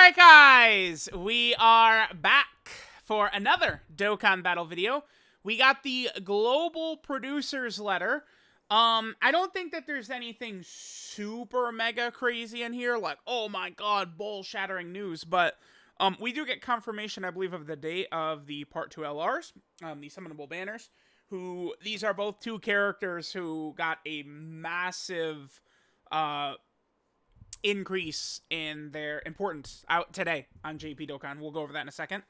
Alright guys, we are back for another Dokkan battle video. We got the global producers letter. I don't think that there's anything super mega crazy in here, like, oh my god, ball-shattering news, but we do get confirmation, I believe, of the date of the Part 2 LRs, the summonable banners, these are both two characters who got a massive, increase in their importance out today on JP Dokkan. We'll go over that in a second.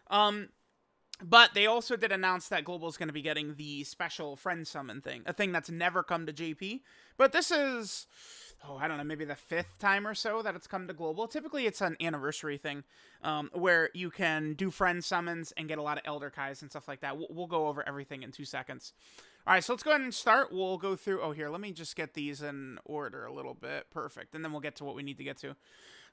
But they also did announce that Global is going to be getting the special friend summon thing, a thing that's never come to JP. But this is, I don't know, maybe the 5th time or so that it's come to Global. Typically, it's an anniversary thing where you can do friend summons and get a lot of Elder Kais and stuff like that. We'll go over everything in 2 seconds. All right, so let's go ahead and start. We'll go through... Oh, here, let me just get these in order a little bit. Perfect. And then we'll get to what we need to get to.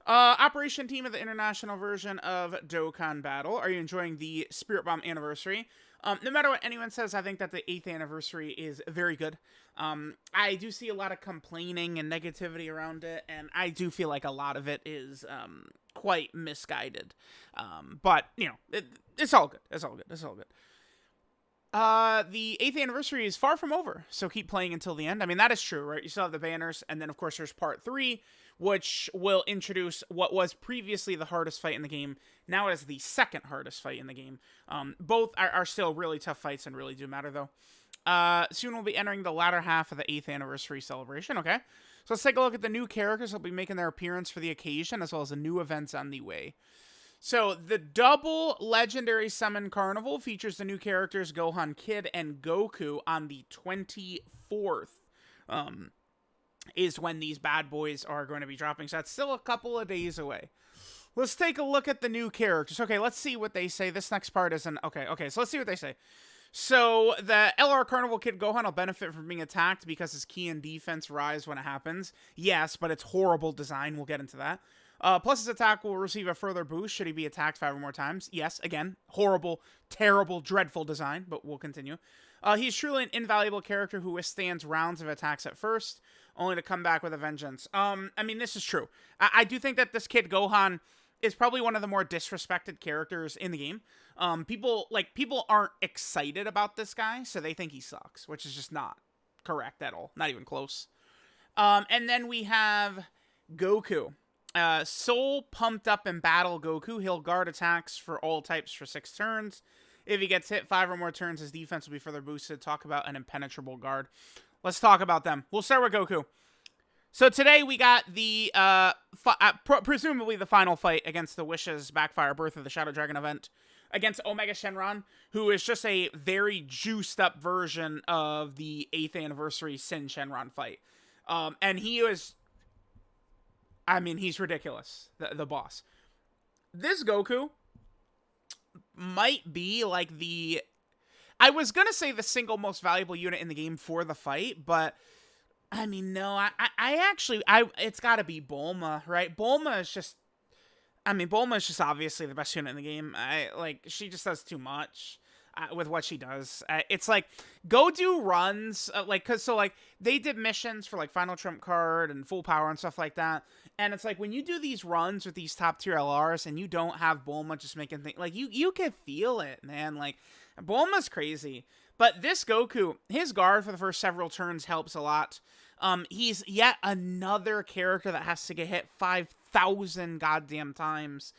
Operation Team of the international version of Dokkan Battle. Are you enjoying the Spirit Bomb anniversary? No matter what anyone says, I think that the 8th anniversary is very good. I do see a lot of complaining and negativity around it, and I do feel like a lot of it is quite misguided. But, you know, it's all good. It's all good. It's all good. The 8th anniversary is far from over, so keep playing until the end. I mean, that is true, right? You still have the banners, and then, of course, there's Part 3, which will introduce what was previously the hardest fight in the game. Now it is the 2nd hardest fight in the game. Both are still really tough fights and really do matter, though. Soon we'll be entering the latter half of the 8th anniversary celebration, okay? So let's take a look at the new characters that will be making their appearance for the occasion, as well as the new events on the way. So, the double Legendary Summon Carnival features the new characters Gohan Kid and Goku on the 24th. Is when these bad boys are going to be dropping. So, that's still a couple of days away. Let's take a look at the new characters. Okay, let's see what they say. This next part isn't... Okay, so let's see what they say. So, the LR Carnival Kid Gohan will benefit from being attacked because his ki and defense rise when it happens. Yes, but it's horrible design. We'll get into that. Plus, his attack will receive a further boost should he be attacked 5 or more times. Yes, again, horrible, terrible, dreadful design, but we'll continue. He's truly an invaluable character who withstands rounds of attacks at first, only to come back with a vengeance. I mean, this is true. I do think that this kid, Gohan, is probably one of the more disrespected characters in the game. People aren't excited about this guy, so they think he sucks, which is just not correct at all. Not even close. And then we have Goku. Soul pumped up in battle Goku. He'll guard attacks for all types for 6 turns. If he gets hit 5 or more turns, his defense will be further boosted. Talk about an impenetrable guard. Let's talk about them. We'll start with Goku. So today we got the, presumably the final fight against the Wishes Backfire Birth of the Shadow Dragon event against Omega Shenron, who is just a very juiced up version of the 8th anniversary Sin Shenron fight. And he was... I mean, he's ridiculous, the boss. This Goku might be like the... I was going to say the single most valuable unit in the game for the fight, but... I mean, no, it's got to be Bulma, right? Bulma is just... I mean, Bulma is just obviously the best unit in the game. She just does too much with what she does. It's like, go do runs, they did missions for, Final Trump Card and Full Power and stuff like that. And it's like, when you do these runs with these top-tier LRs and you don't have Bulma just making things... you can feel it, man. Bulma's crazy. But this Goku, his guard for the first several turns helps a lot. He's yet another character that has to get hit 5,000 goddamn times.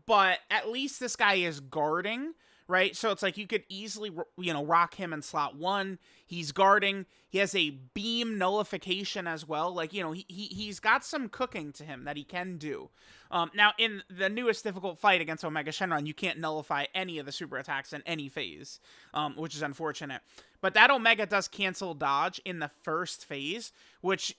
But at least this guy is guarding, right? So it's like you could easily, rock him in slot 1. He's guarding. He has a beam nullification as well. He's got some cooking to him that he can do. Now, in the newest difficult fight against Omega Shenron, you can't nullify any of the super attacks in any phase, which is unfortunate. But that Omega does cancel dodge in the first phase, which,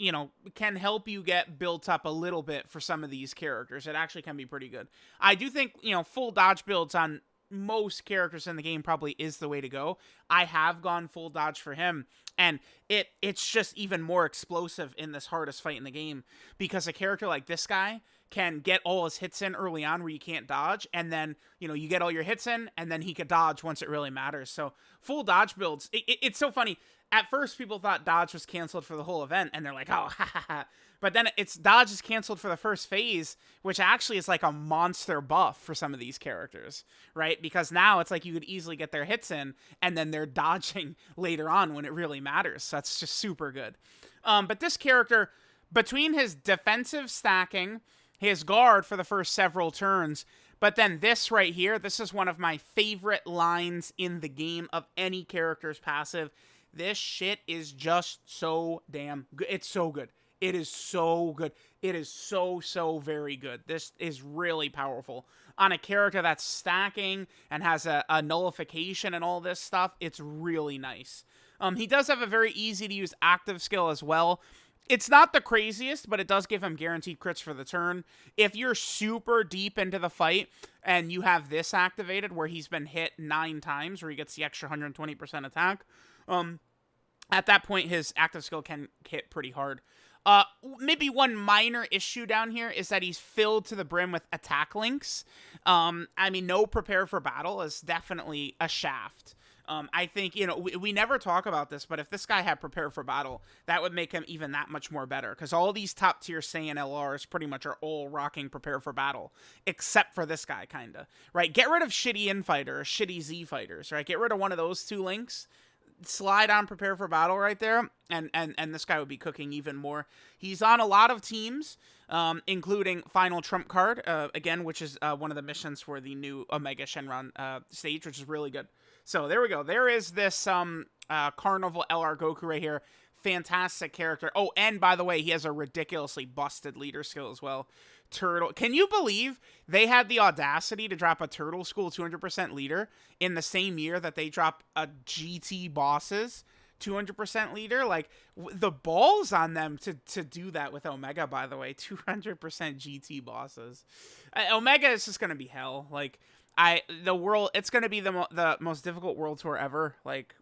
can help you get built up a little bit for some of these characters. It actually can be pretty good. I do think, full dodge builds on most characters in the game probably is the way to go. I have gone full dodge for him, and it's just even more explosive in this hardest fight in the game, because a character like this guy can get all his hits in early on where you can't dodge, and then, you get all your hits in, and then he could dodge once it really matters. So, full dodge builds, it's so funny. At first, people thought dodge was canceled for the whole event, and they're like, oh, ha ha ha. But then its dodge is canceled for the first phase, which actually is like a monster buff for some of these characters, right? Because now it's like you could easily get their hits in, and then they're dodging later on when it really matters. So that's just super good. But this character, between his defensive stacking, his guard for the first several turns, but then this right here, this is one of my favorite lines in the game of any character's passive. This shit is just so damn good. It's so good. It is so good. It is so very good. This is really powerful. On a character that's stacking and has a nullification and all this stuff, it's really nice. He does have a very easy to use active skill as well. It's not the craziest, but it does give him guaranteed crits for the turn. If you're super deep into the fight and you have this activated where he's been hit 9 times, where he gets the extra 120% attack, at that point his active skill can hit pretty hard. Maybe one minor issue down here is that he's filled to the brim with attack links. I mean, no prepare for battle is definitely a shaft. I think, you know, we never talk about this, but if this guy had prepare for battle, that would make him even that much more better. Because all these top tier Saiyan LRs pretty much are all rocking prepare for battle, except for this guy, kind of. Right? Get rid of shitty Infighter or shitty Z fighters, right? Get rid of one of those 2 links. Slide on prepare for battle right there, and this guy would be cooking even more. He's on a lot of teams, including Final Trump Card, again, which is one of the missions for the new Omega Shenron stage, which is really good. So there we go. There is this Carnival LR Goku right here. Fantastic character. Oh, and by the way, he has a ridiculously busted leader skill as well. Turtle. Can you believe they had the audacity to drop a Turtle School 200% leader in the same year that they drop a GT Bosses 200% leader? Like, the balls on them to do that with Omega, by the way. 200% GT Bosses. Omega is just going to be hell. Like, it's going to be the most difficult world tour ever. Like,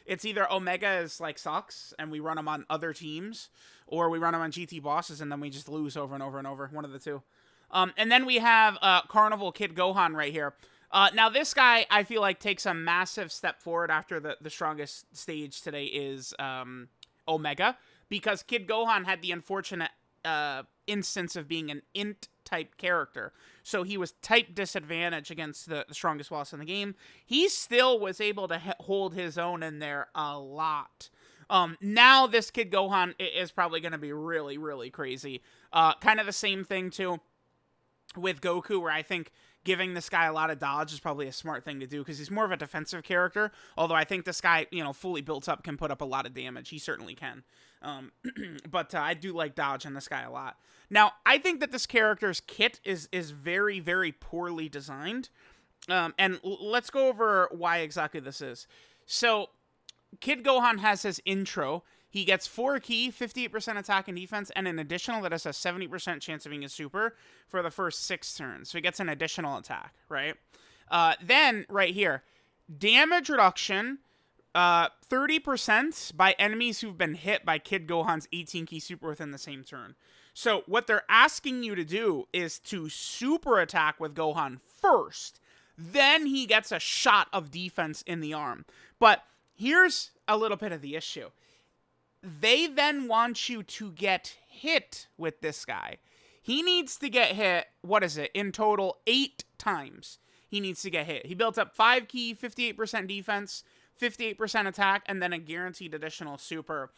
it's either Omega is like sucks and we run them on other teams, or we run them on GT Bosses and then we just lose over and over and over. One of the two. And then we have Carnival Kid Gohan right here. Now this guy, I feel like, takes a massive step forward after the strongest stage today is Omega, because Kid Gohan had the unfortunate instance of being an int type character. So he was type disadvantage against the strongest boss in the game. He still was able to hold his own in there a lot. Now this Kid Gohan is probably going to be really, really crazy. Kind of the same thing too with Goku, where I think giving this guy a lot of dodge is probably a smart thing to do, because he's more of a defensive character. Although I think this guy, you know, fully built up, can put up a lot of damage. He certainly can. But I do like dodge on this guy a lot. Now, I think that this character's kit is very, very poorly designed. And let's go over why exactly this is. So, Kid Gohan has his intro. He gets 4 ki, 58% attack and defense, and an additional that has a 70% chance of being a super for the first 6 turns. So he gets an additional attack, right? Then, right here, damage reduction, 30% by enemies who've been hit by Kid Gohan's 18 ki super within the same turn. So what they're asking you to do is to super attack with Gohan first. Then he gets a shot of defense in the arm. But here's a little bit of the issue. They then want you to get hit with this guy. He needs to get hit, what is it, in total 8 times. He needs to get hit. He built up 5 ki, 58% defense, 58% attack, and then a guaranteed additional super.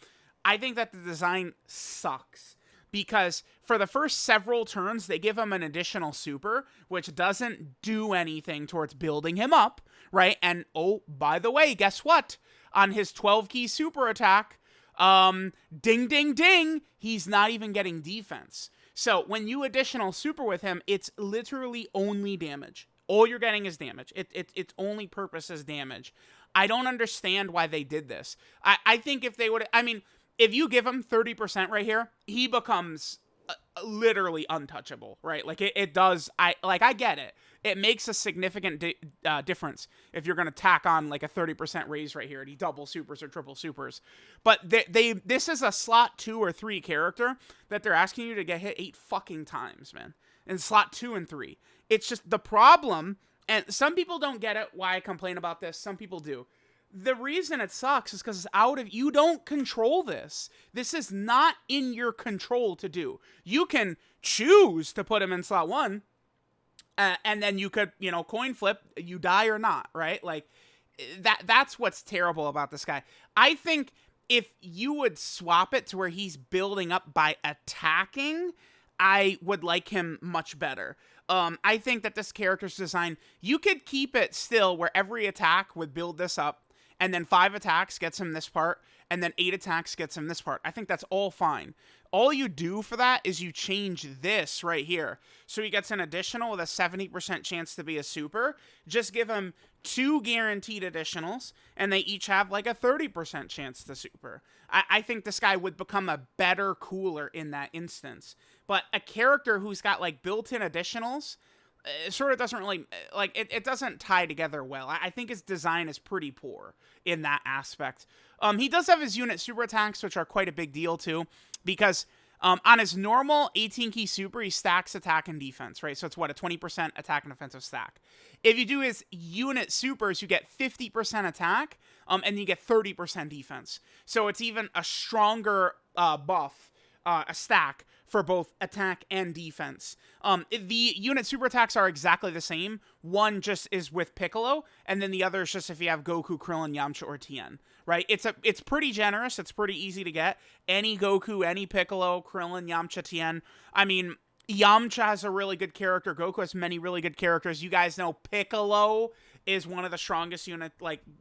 I think that the design sucks, because for the first several turns, they give him an additional super, which doesn't do anything towards building him up, right? And, oh, by the way, guess what? On his 12 ki super attack, ding, ding, ding, he's not even getting defense. So when you additional super with him, it's literally only damage. All you're getting is damage. Its only purpose is damage. I don't understand why they did this. I think if they would, I mean, if you give him 30% right here, he becomes literally untouchable, right? Like it does. I get it. It makes a significant difference if you're going to tack on like a 30% raise right here and he double supers or triple supers. But this is a slot 2 or 3 character that they're asking you to get hit 8 fucking times, man. In slot 2 and 3. It's just the problem, and some people don't get it, why I complain about this. Some people do. The reason it sucks is because it's out of, you don't control this. This is not in your control to do. You can choose to put him in slot 1, and then you could, coin flip, you die or not, right? Like, that's what's terrible about this guy. I think if you would swap it to where he's building up by attacking, I would like him much better. I think that this character's design, you could keep it still where every attack would build this up, and then 5 attacks gets him this part, and then 8 attacks gets him this part. I think that's all fine. All you do for that is you change this right here. So he gets an additional with a 70% chance to be a super. Just give him 2 guaranteed additionals, and they each have like a 30% chance to super. I think this guy would become a better cooler in that instance. But a character who's got like built-in additionals, it sort of doesn't really, like, it doesn't tie together well. I think his design is pretty poor in that aspect. He does have his unit super attacks, which are quite a big deal too, because on his normal 18 key super, he stacks attack and defense, right? So it's what, a 20% attack and defensive stack. If you do his unit supers, you get 50% attack, and you get 30% defense. So it's even a stronger buff, a stack for both attack and defense. The unit super attacks are exactly the same. One just is with Piccolo, and then the other is just if you have Goku, Krillin, Yamcha, or Tien, right? It's pretty generous. It's pretty easy to get. Any Goku, any Piccolo, Krillin, Yamcha, Tien. I mean, Yamcha has a really good character. Goku has many really good characters. You guys know Piccolo is one of the strongest unit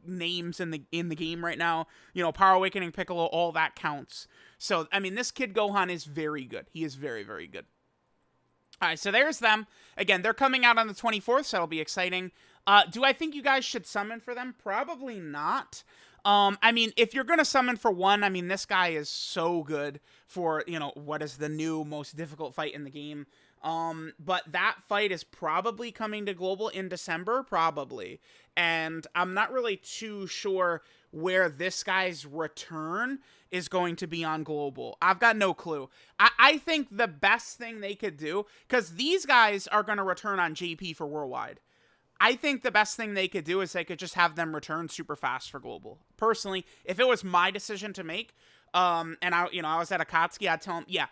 names in the game right now. Power Awakening Piccolo, all that counts. So, I mean, this kid Gohan is very good. He is very, very good. All right, so there's them. Again, they're coming out on the 24th, so that'll be exciting. Do I think you guys should summon for them? Probably not. I mean, if you're going to summon for one, I mean, this guy is so good for, what is the new most difficult fight in the game. But that fight is probably coming to Global in December, probably. And I'm not really too sure where this guy's return is going to be on Global. I've got no clue. I think the best thing they could do, because these guys are going to return on JP for Worldwide. I think the best thing they could do is they could just have them return super fast for Global. Personally, if it was my decision to make, and I was at Akatsuki, I'd tell them, yeah,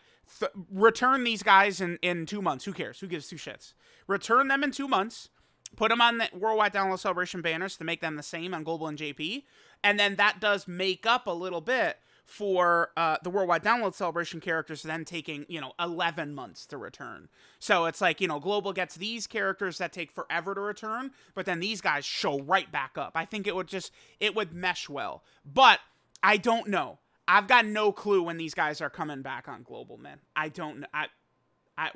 return these guys in 2 months. Who cares? Who gives two shits? Return them in 2 months. Put them on the Worldwide Download Celebration banners to make them the same on Global and JP. And then that does make up a little bit for the Worldwide Download Celebration characters then taking, 11 months to return. So it's like, Global gets these characters that take forever to return, but then these guys show right back up. I think it would mesh well. But I don't know. I've got no clue when these guys are coming back on Global, man. I don't know.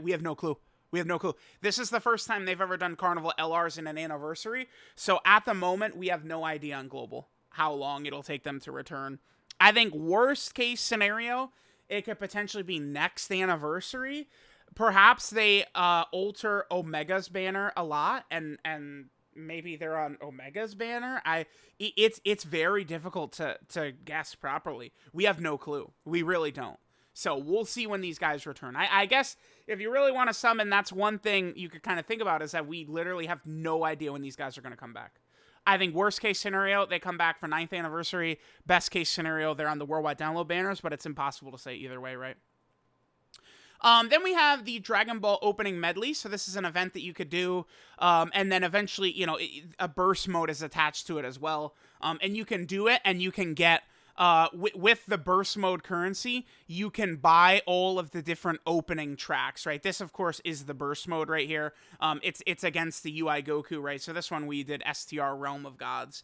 We have no clue. We have no clue. This is the first time they've ever done Carnival LRs in an anniversary. So at the moment, we have no idea on Global how long it'll take them to return. I think worst case scenario, it could potentially be next anniversary. Perhaps they alter Omega's banner a lot, and maybe they're on Omega's banner. It's very difficult to guess properly. We have no clue. We really don't. So we'll see when these guys return. I guess if you really want to summon, that's one thing you could kind of think about, is that we literally have no idea when these guys are going to come back. I think worst case scenario, they come back for 9th anniversary. Best case scenario, they're on the Worldwide Download banners, but it's impossible to say either way, right? Then we have the Dragon Ball opening medley. So this is an event that you could do. And then eventually, a burst mode is attached to it as well. And you can do it, and you can get, with the burst mode currency, you can buy all of the different opening tracks, right? This, of course, is the burst mode right here. It's against the UI Goku, right? So this one we did STR Realm of Gods.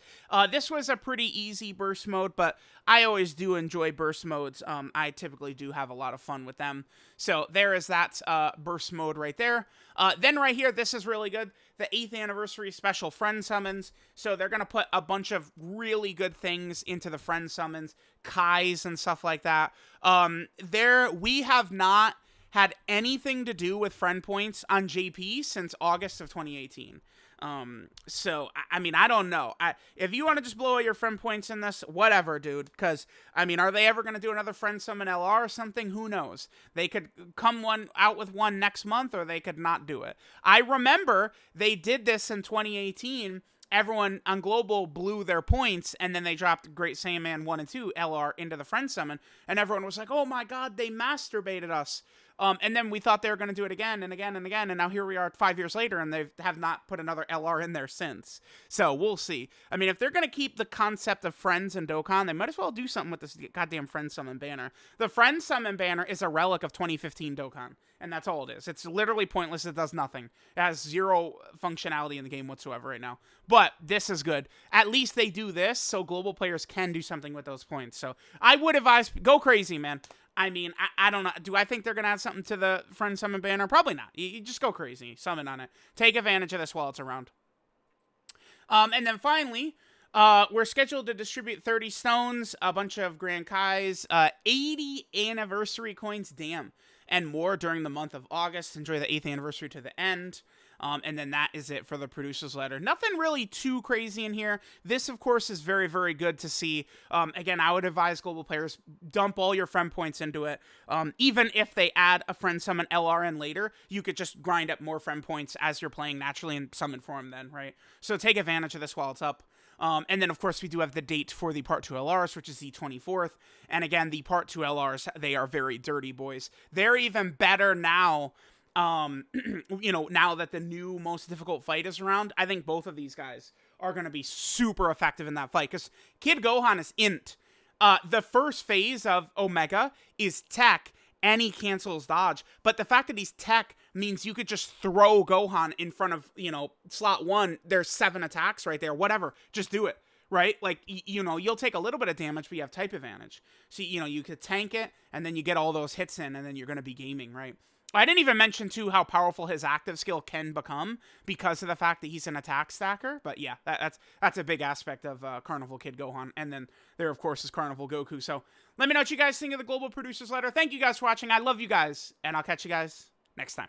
This was a pretty easy burst mode, but I always do enjoy burst modes. I typically do have a lot of fun with them. So there is that burst mode right there. Then right here, this is really good. The 8th anniversary special friend summons. So they're going to put a bunch of really good things into the friend summons, Kais and stuff like that. We have not had anything to do with friend points on JP since August of 2018. So, I mean, I don't know. If you want to just blow away your friend points in this, whatever, dude. Because, I mean, are they ever going to do another friend summon LR or something? Who knows? They could come out with one next month, or they could not do it. I remember they did this in 2018, everyone on Global blew their points, and then they dropped Great Saiyaman 1 and 2 LR into the friend summon, and everyone was like, oh my god, they masturbated us. And then we thought they were going to do it again and again and again, and now here we are 5 years later, and they have not put another LR in there since. So we'll see. I mean, if they're going to keep the concept of friends and Dokkan, they might as well do something with this goddamn friend summon banner. The friend summon banner is a relic of 2015 Dokkan, and that's all it is. It's literally pointless. It does nothing. It has zero functionality in the game whatsoever right now. But this is good. At least they do this, so global players can do something with those points. So I would advise, go crazy, man. I mean, I don't know. Do I think they're going to add something to the friend summon banner? Probably not. You just go crazy. Summon on it. Take advantage of this while it's around. And then finally, we're scheduled to distribute 30 stones, a bunch of Grand Kais, 80 anniversary coins, damn, and more during the month of August. Enjoy the 8th anniversary to the end. And then that is it for the producer's letter. Nothing really too crazy in here. This, of course, is very, very good to see. Again, I would advise global players, dump all your friend points into it. Even if they add a friend summon LR in later, you could just grind up more friend points as you're playing naturally in summon form then, right? So take advantage of this while it's up. And then, of course, we do have the date for the Part 2 LRs, which is the 24th. And again, the Part 2 LRs, they are very dirty, boys. They're even better now. You know, now that the new most difficult fight is around, I think both of these guys are going to be super effective in that fight, because Kid Gohan is int. The first phase of Omega is tech, and he cancels dodge, but the fact that he's tech means you could just throw Gohan in front of, you know, slot 1, there's 7 attacks right there, whatever, just do it. Right? Like, you know, you'll take a little bit of damage, but you have type advantage. So, you know, you could tank it, and then you get all those hits in, and then you're going to be gaming, right? I didn't even mention, too, how powerful his active skill can become because of the fact that he's an attack stacker. But yeah, that's a big aspect of Carnival Kid Gohan. And then there, of course, is Carnival Goku. So let me know what you guys think of the Global Producers Letter. Thank you guys for watching. I love you guys, and I'll catch you guys next time.